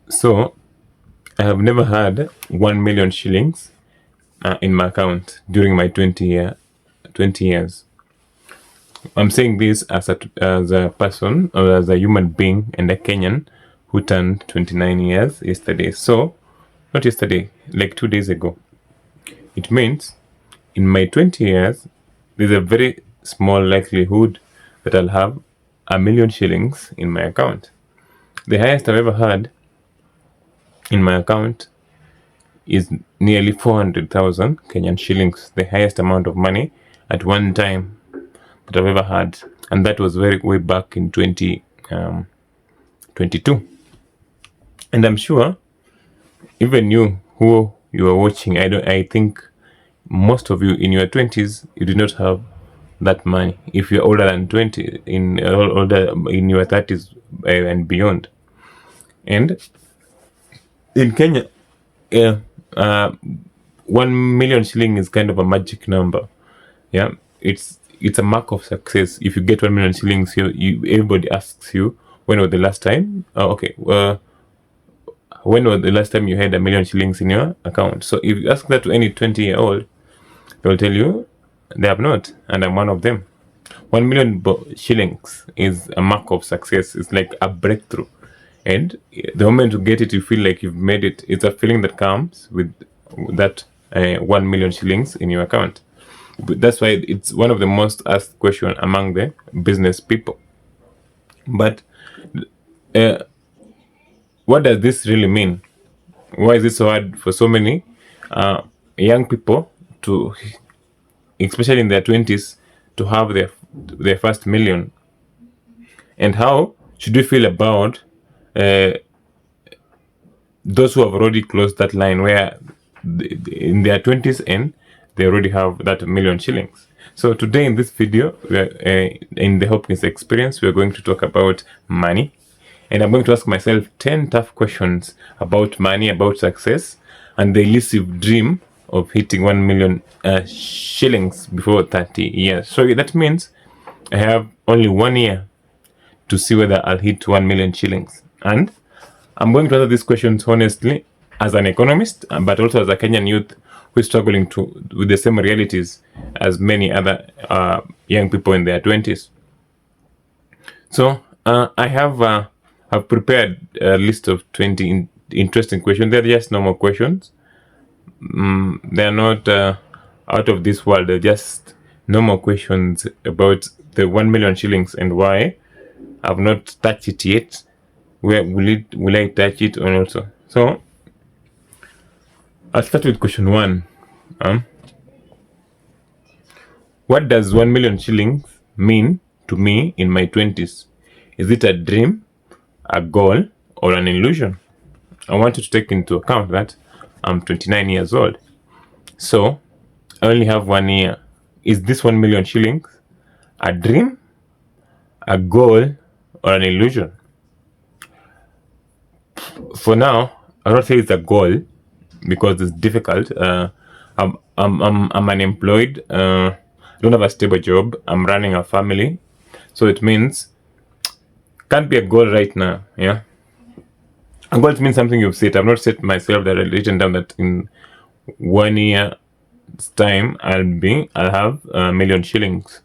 So I have never had 1 million shillings in my account during my 20 years. I'm saying this as a person or as a human being and a Kenyan who turned 29 years yesterday. So, not yesterday, like 2 days ago. It means in my 20 years, there's a very small likelihood that I'll have 1 million shillings in my account. The highest I've ever had in my account is nearly 400,000 Kenyan shillings, the highest amount of money at one time that I've ever had. And that was way back in 2022. And I'm sure even you who you are watching, I think most of you in your 20s, you do not have that money. If you're older than 20, older in your 30s and beyond. And in Kenya, 1 million shilling is kind of a magic number. Yeah, it's a mark of success. If you get 1 million shillings, everybody asks you, when was the last time? When was the last time you had 1 million shillings in your account? So if you ask that to any 20-year-old, they'll tell you they have not, and I'm one of them. 1 million shillings is a mark of success. It's like a breakthrough. And the moment you get it, you feel like you've made it. It's a feeling that comes with that 1 million shillings in your account. But that's why it's one of the most asked questions among the business people. But what does this really mean? Why is it so hard for so many young people to, especially in their 20s, to have their first million? And how should we feel about those who have already closed that line, where in their 20s and they already have that 1 million shillings? So today in this video, in the Hopkins experience, we're going to talk about money. And I'm going to ask myself 10 tough questions about money, about success, and the elusive dream of hitting 1 million shillings before 30 years. So that means I have only 1 year to see whether I'll hit 1 million shillings. And I'm going to answer these questions honestly as an economist, but also as a Kenyan youth who is struggling with the same realities as many other young people in their 20s. So I have prepared a list of 20 interesting questions. They're just normal questions. They're not out of this world. They're just normal questions about the 1 million shillings and why I've not touched it yet. Where will I touch it or also? So I'll start with question 1. What does 1 million shillings mean to me in my 20s? Is it a dream, a goal, or an illusion? I want you to take into account that I'm 29 years old. So I only have 1 year. Is this 1 million shillings a dream, a goal, or an illusion? For now, I'll not say it's a goal because it's difficult. I'm unemployed. I don't have a stable job. I'm running a family, so it means can't be a goal right now. Yeah, a goal means something you've set. I've not set myself that I've written down that in 1 year's time I'll have 1 million shillings.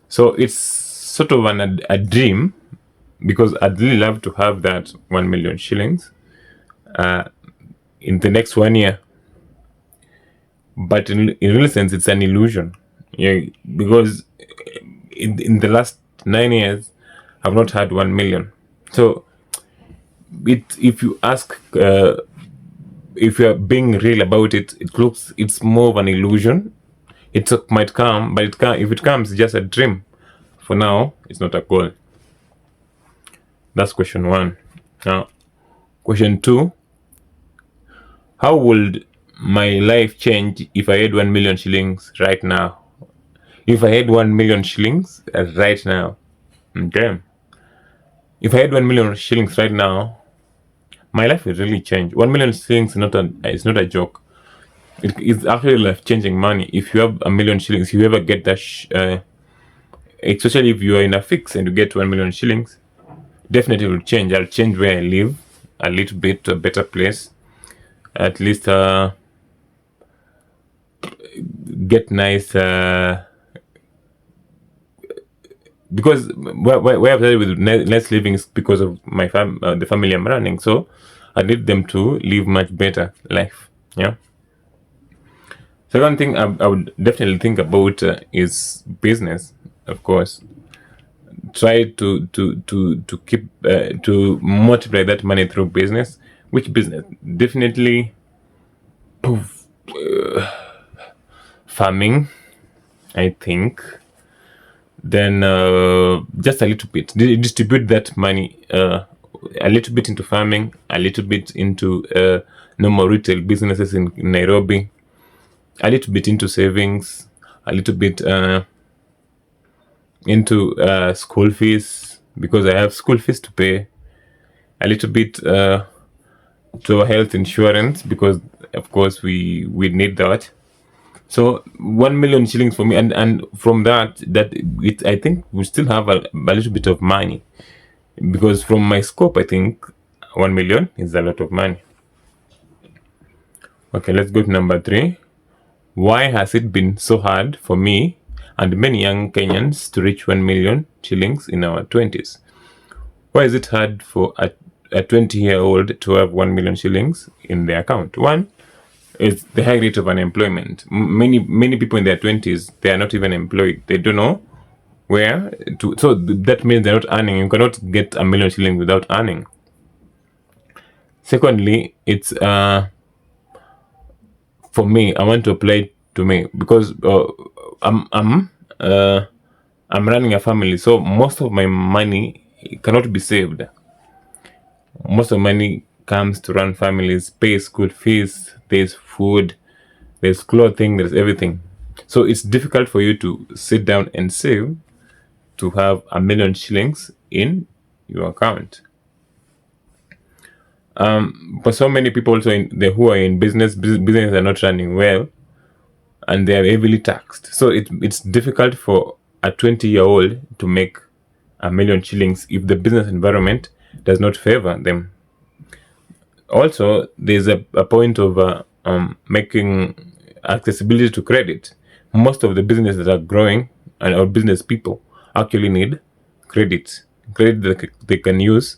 So it's sort of a dream, because I'd really love to have that 1 million shillings in the next 1 year. But in real sense, it's an illusion. Yeah, because in the last 9 years, I've not had 1 million. So if you ask, if you're being real about it, it's more of an illusion. It might come, but if it comes, it's just a dream. For now, it's not a goal. That's question 1. Now, question 2. How would my life change if I had 1 million shillings right now? If I had 1 million shillings right now, okay. If I had 1 million shillings right now, my life will really change. 1 million shillings is not a joke. It's actually life-changing money. If you have 1 million shillings, if you ever get that, especially if you are in a fix and you get 1 million shillings, definitely will change. I'll change where I live. a little bit to a better place. At least get nice because where I've started with less living is because of my the family I'm running. So I need them to live much better life. Yeah. Second thing I would definitely think about is business. Of course, try to keep to multiply that money through business. Which business? Definitely farming, I think. Then just a little bit distribute that money a little bit into farming, a little bit into normal retail businesses in Nairobi, a little bit into savings, a little bit into school fees because I have school fees to pay, a little bit to health insurance because of course we need that. So 1 million shillings for me, and from that it I think we still have a little bit of money because from my scope I think 1 million is a lot of money. Okay, let's go to number 3. Why has it been so hard for me and many young Kenyans to reach 1 million shillings in our 20s? Why is it hard for a 20-year-old to have 1 million shillings in their account? One is the high rate of unemployment. Many people in their 20s, they are not even employed. They don't know where to. So that means they're not earning. You cannot get 1 million shillings without earning. Secondly, it's for me. I want to apply to me because I'm running a family, so most of my money cannot be saved. Most of money comes to run families, pay school fees, there's food, there's clothing, there's everything. So it's difficult for you to sit down and save to have 1 million shillings in your account. But so many people also who are in business are not running well, and they are heavily taxed. So it's difficult for a 20-year-old to make 1 million shillings if the business environment does not favor them. Also, there's a point of making accessibility to credit. Most of the businesses that are growing and our business people actually need credit that they can use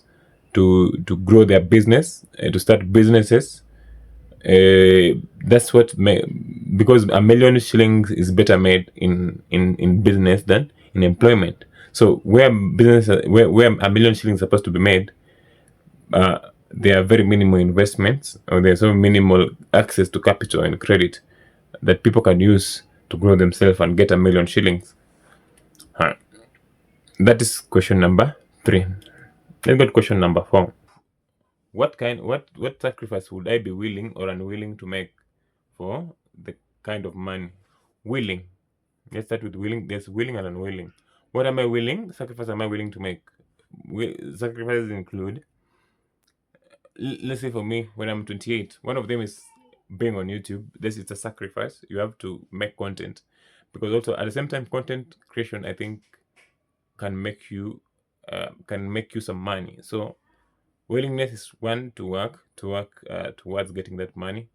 to grow their business, to start businesses. That's what because 1 million shillings is better made in business than in employment. So where business where 1 million shillings is supposed to be made, there are very minimal investments, or there's so minimal access to capital and credit that people can use to grow themselves and get 1 million shillings. That is question number 3. Let's go to question number 4. What sacrifice would I be willing or unwilling to make for the kind of money? Willing. Let's start with willing. There's willing and unwilling. What am I willing? Sacrifice am I willing to make? Sacrifices include, let's say for me, when I'm 28, one of them is being on YouTube. This is a sacrifice. You have to make content because also at the same time, content creation I think can make you some money. So willingness is one to work towards getting that money.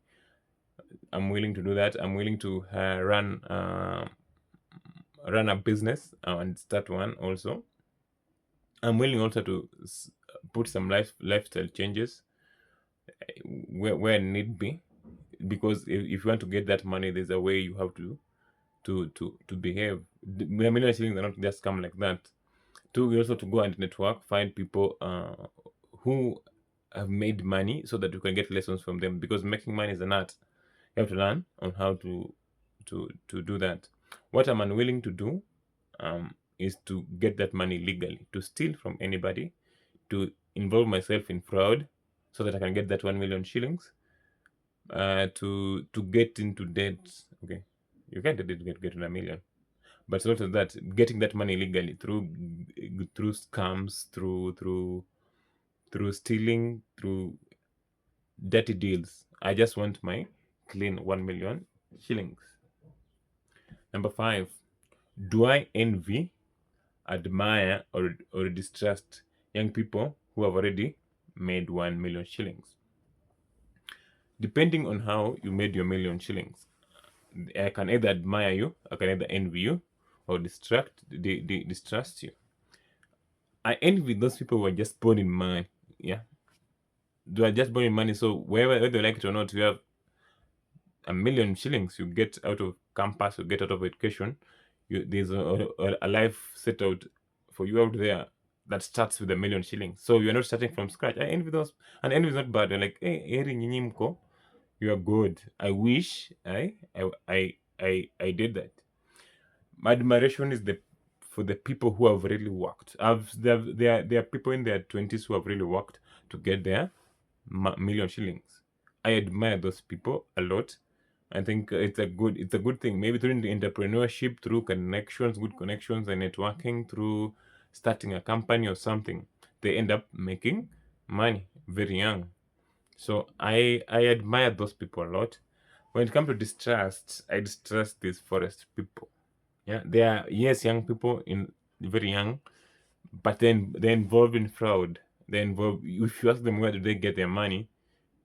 I'm willing to do that. I'm willing to run a business and start one also. I'm willing also to put some lifestyle changes where need be, because if you want to get that money, there's a way you have to behave. The million shillings are not just come like that. Two, we also to go and network, find people who have made money so that you can get lessons from them, because making money is an art. You have to learn on how to do that. What I'm unwilling to do is to get that money legally, to steal from anybody, to involve myself in fraud so that I can get that 1 million shillings, to get into debt. Okay, you can't get to a million, but it's also that getting that money legally through scams, through stealing, through dirty deals. I just want my clean 1 million shillings. Number 5, do I envy, admire, or distrust young people who have already made 1 million shillings. Depending on how you made your million shillings, I can either admire you, I can either envy you, or distrust you. I envy those people who are just born in money. Yeah, they are just born in money. So whether they like it or not, you have a million shillings you get out of campus, you get out of education. There's a life set out for you out there that starts with a million shillings. So you're not starting from scratch. I envy those, and envy is not bad. You're like, hey, Eri nyinyi mko, you are good. I wish I did that. My admiration is for the people who have really worked. There are people in their 20s who have really worked to get their million shillings. I admire those people a lot. I think it's a good thing. Maybe through the entrepreneurship, through connections, good connections, and networking, through starting a company or something, they end up making money very young. So I admire those people a lot. When it comes to distrust, I distrust these forest people. Yeah, they are, yes, young people, in very young, but then they're involved in fraud. They're involved. If you ask them where do they get their money,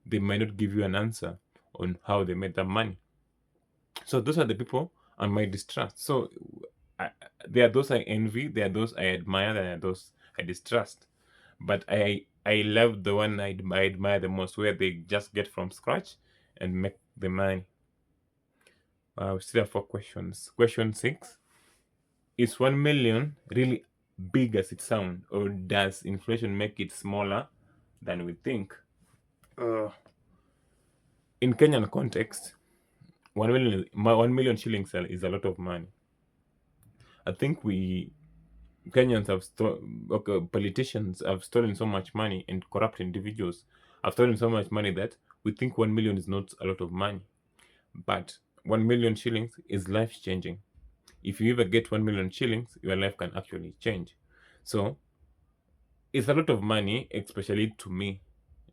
they might not give you an answer on how they made that money. So those are the people on my distrust. So I, there are those I envy, there are those I admire, there are those I distrust. But I love the one I admire the most, where they just get from scratch and make the money. We still have 4 questions. Question 6: is 1 million really big as it sounds, or does inflation make it smaller than we think? Uh, in Kenyan context, 1 million shillings is a lot of money. I think Kenyans have politicians have stolen so much money, and corrupt individuals have stolen so much money that we think 1 million is not a lot of money. But 1 million shillings is life changing. If you ever get 1 million shillings, your life can actually change. So it's a lot of money, especially to me.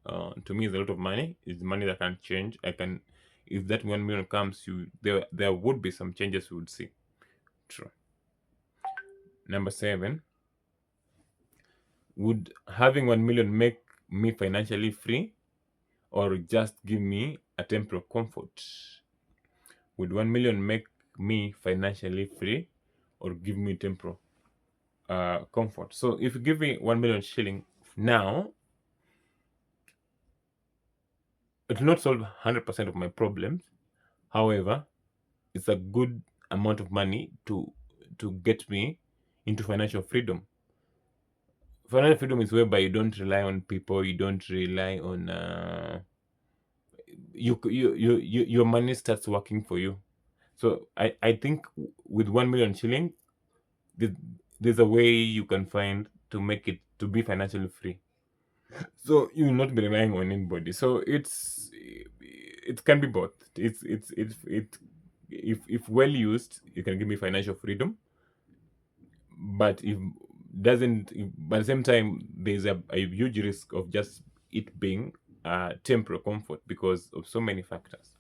To me, it's a lot of money. It's money that can change. If that 1 million comes, there would be some changes we would see. True. Number 7: would having 1 million make me financially free, or just give me a temporal comfort? Would 1 million make me financially free, or give me temporal comfort? So if you give me 1 million shilling now, it will not solve 100% of my problems. However, it's a good amount of money to get me into financial freedom. Financial freedom is whereby you don't rely on people, you don't rely on your money starts working for you. So I think with 1 million shilling, there's a way you can find to make it to be financially free. So you will not be relying on anybody. So it can be both. It if well used, it can give me financial freedom. But if doesn't, by the same time, there's a huge risk of just it being temporary comfort because of so many factors.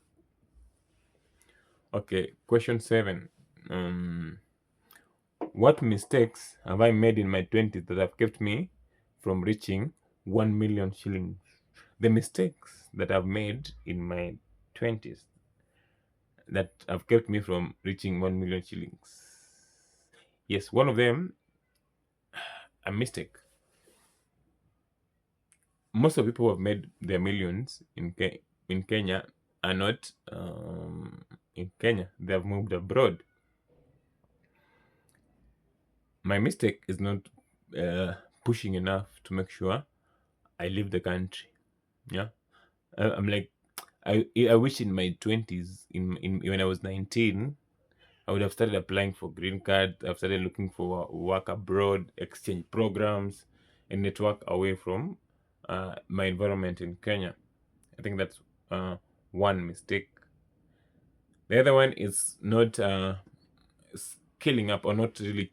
Okay, question 7: what mistakes have I made in my 20s that have kept me from reaching 1 million shillings? The mistakes that I've made in my 20s that have kept me from reaching 1 million shillings. Yes, one of them, a mistake. Most of the people who have made their millions in Kenya are not in Kenya. They have moved abroad. My mistake is not pushing enough to make sure I leave the country. Yeah, I'm like, I wish in my 20s, in when I was 19, I would have started applying for green card. I've started looking for work abroad, exchange programs, and network away from my environment in Kenya. I think that's one mistake. The other one is not scaling up, or not really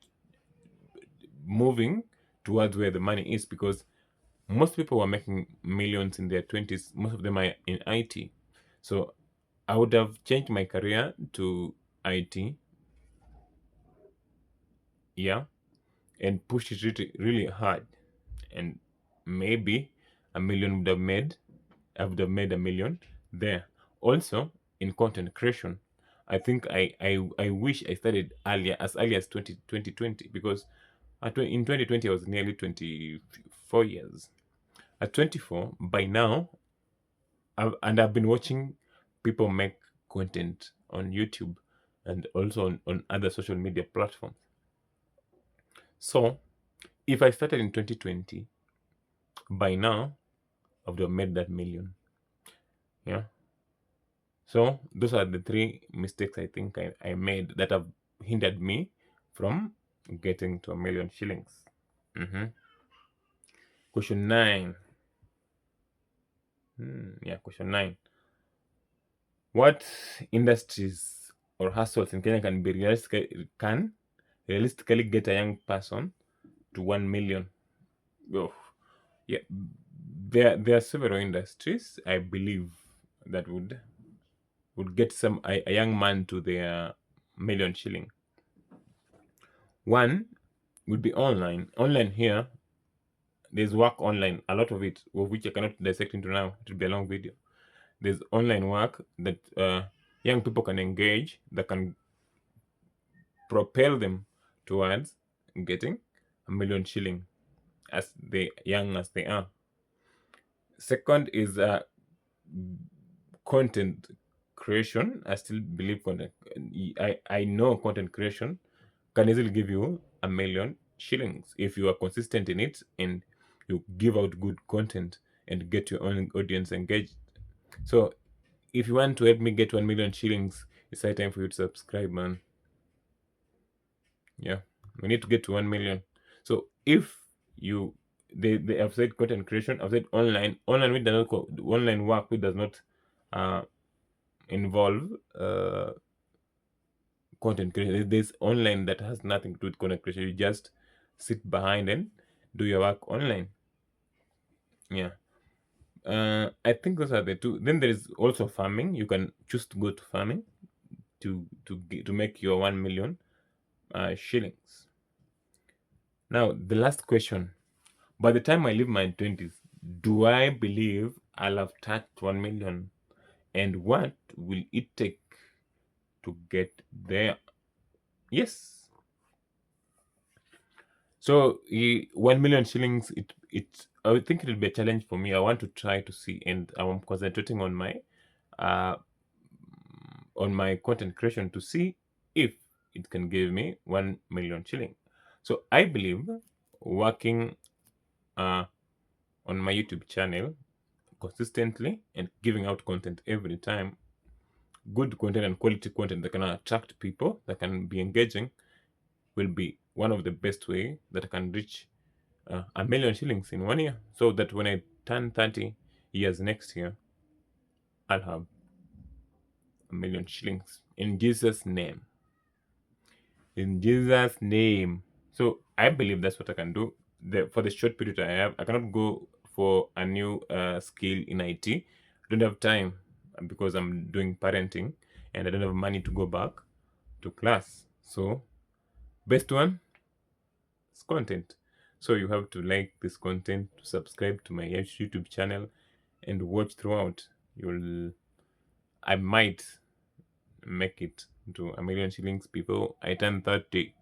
moving towards where the money is, because most people who are making millions in their 20s, most of them are in IT. So I would have changed my career to IT, yeah, and pushed it really, really hard. And maybe a million would have made, I would have made a million there. Also, in content creation, I think I wish I started as early as 2020, because in 2020 I was nearly 24 years. At 24, by now, I've been watching people make content on YouTube and also on other social media platforms. So, if I started in 2020, by now, I would have made that million. Yeah. So, those are the three mistakes I think I made that have hindered me from getting to a million shillings. Question 9. Yeah, question 9. What industries or hustles in Kenya can realistically get a young person to 1 million? Oh, yeah, there are several industries I believe that would get a young man to their million shilling. One would be online. Online here, there's work online, a lot of it, of which I cannot dissect into now. It will be a long video. There's online work that young people can engage, that can propel them towards getting a million shilling as they young as they are. Second is content creation. I still believe content. I know content creation can easily give you a million shillings if you are consistent in it and you give out good content and get your own audience engaged. So if you want to help me get 1 million shillings, it's high time for you to subscribe, man. Yeah, we need to get to 1 million. So if you they have said content creation, I've said online which does not online work which does not uh involve content creation. There's online that has nothing to do with content creation. You just sit behind and do your work online. Yeah. I think those are the two. Then there is also farming. You can choose to go to farming to make your 1 million shillings. Now the last question: by the time I leave my 20s, do I believe I'll have touched 1 million? And what will it take to get there? Yes. So 1 million shillings, I would think it will be a challenge for me. I want to try to see, and I'm concentrating uh on my content creation to see if it can give me 1 million shilling. So I believe working uh on my YouTube channel consistently and giving out content every time, good content and quality content that can attract people, that can be engaging, will be one of the best way that I can reach a million shillings in 1 year. So that when I turn 30 years next year, I'll have a million shillings in Jesus' name. In Jesus' name. So I believe that's what I can do. For the short period I have, I cannot go for a new skill in IT. I don't have time because I'm doing parenting and I don't have money to go back to class. So best one is content. So you have to like this content, to subscribe to my YouTube channel and watch throughout. I might make it to a million shillings before I turn 30.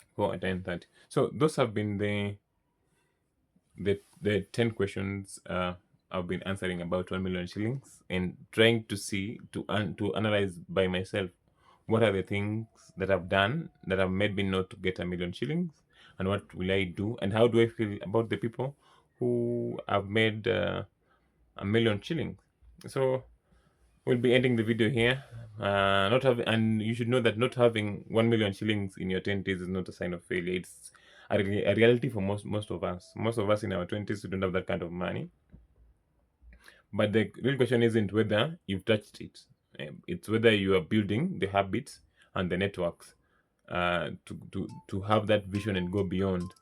Before I turn 30. So those have been the 10 questions I've been answering about 1 million shillings and trying to see to analyze by myself what are the things that I've done that have made me not to get a million shillings, and what will I do, and how do I feel about the people who have made a million shillings. So we'll be ending the video here. Not having, and you should know that not having 1 million shillings in your 20s is not a sign of failure. It's a reality for most of us. Most of us in our 20s who don't have that kind of money. But the real question isn't whether you've touched it. It's whether you are building the habits and the networks to have that vision and go beyond.